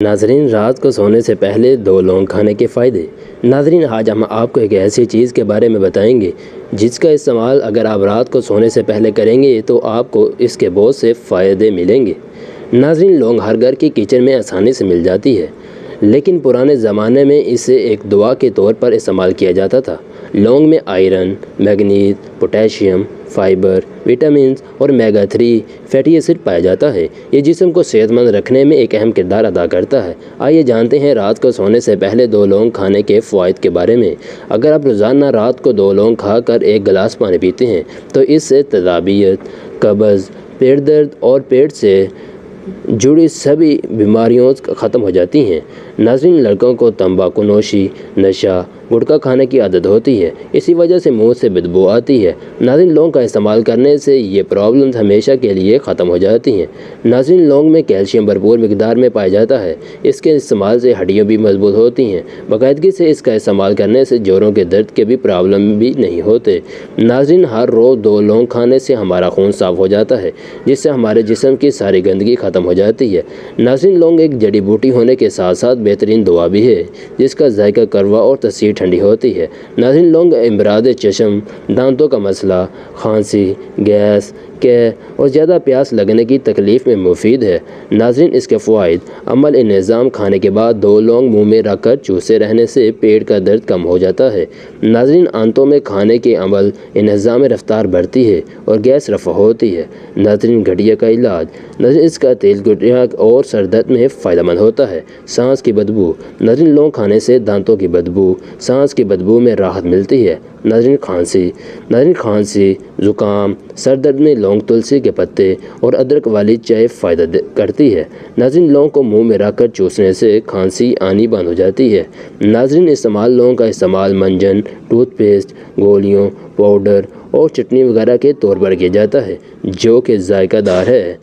ناظرین، رات کو سونے سے پہلے 2 لونگ کھانے کے فائدے۔ ناظرین، آج ہم آپ کو ایک ایسی چیز کے بارے میں بتائیں گے جس کا استعمال اگر آپ رات کو سونے سے پہلے کریں گے تو آپ کو اس کے بہت سے فائدے ملیں گے۔ ناظرین، لونگ ہر گھر کی کچن میں آسانی سے مل جاتی ہے، لیکن پرانے زمانے میں اسے ایک دوا کے طور پر استعمال کیا جاتا تھا۔ لونگ میں iron, manganese, potassium, fibre, vitamins اور اومیگا 3 فیٹی ایسڈ پایا جاتا ہے۔ یہ جسم کو صحت مند رکھنے میں ایک اہم کردار ادا کرتا ہے۔ آئیے جانتے ہیں رات کو سونے سے پہلے 2 لونگ کھانے کے فوائد کے بارے میں۔ اگر آپ روزانہ رات کو 2 لونگ کھا کر 1 گلاس پانی پیتے ہیں تو اس سے تیزابیت، قبض، پیٹ درد اور پیٹ سے جڑی سبھی بیماریوں ختم ہو جاتی ہیں۔ ناظرین، لڑکوں کو تمباکو نوشی، نشہ، گٹکا کھانے کی عادت ہوتی ہے، اسی وجہ سے منہ سے بدبو آتی ہے۔ ناظرین، لونگ کا استعمال کرنے سے یہ پرابلمز ہمیشہ کے لیے ختم ہو جاتی ہیں۔ ناظرین، لونگ میں کیلشیم بھرپور مقدار میں پایا جاتا ہے۔ اس کے استعمال سے ہڈیاں بھی مضبوط ہوتی ہیں۔ باقاعدگی سے اس کا استعمال کرنے سے جوڑوں کے درد کے بھی پرابلم بھی نہیں ہوتے۔ ناظرین، ہر روز 2 لونگ کھانے سے ہمارا خون صاف ہو جاتا ہے، جس سے ہمارے جسم کی ساری گندگی ختم ہو جاتی ہے۔ ناظرین، لونگ ایک جڑی بوٹی ہونے کے ساتھ ساتھ بہترین دوا بھی ہے، جس کا ذائقہ کڑوا اور تاثیر ٹھنڈی ہوتی ہے۔ ناظرین، لونگ امراض چشم، دانتوں کا مسئلہ، کھانسی، گیس، قے اور زیادہ پیاس لگنے کی تکلیف میں مفید ہے۔ ناظرین، اس کے فوائد: عمل انہضام: کھانے کے بعد 2 لونگ منہ میں رکھ کر چوسے رہنے سے پیٹ کا درد کم ہو جاتا ہے۔ ناظرین، آنتوں میں کھانے کے عمل انہضام میں رفتار بڑھتی ہے اور گیس رفع ہوتی ہے۔ ناظرین، گٹھیا کا علاج: ناظرین، اس کا تیل گٹھیا اور سر درد میں فائدہ مند ہوتا ہے۔ سانس کی بدبو: ناظرین، لونگ کھانے سے دانتوں کی بدبو، سانس کی بدبو میں راحت ملتی ہے۔ ناظرین، کھانسی: ناظرین، کھانسی، زکام، سر درد میں لونگ، تلسی کے پتے اور ادرک والی چائے فائدہ کرتی ہے۔ ناظرین، لونگ کو منہ میں رکھ کر چوسنے سے کھانسی آنی بند ہو جاتی ہے۔ ناظرین، استعمال: لونگ کا استعمال منجن، ٹوتھ پیسٹ، گولیوں، پاؤڈر اور چٹنی وغیرہ کے طور پر کیا جاتا ہے، جو کہ ذائقہ دار ہے۔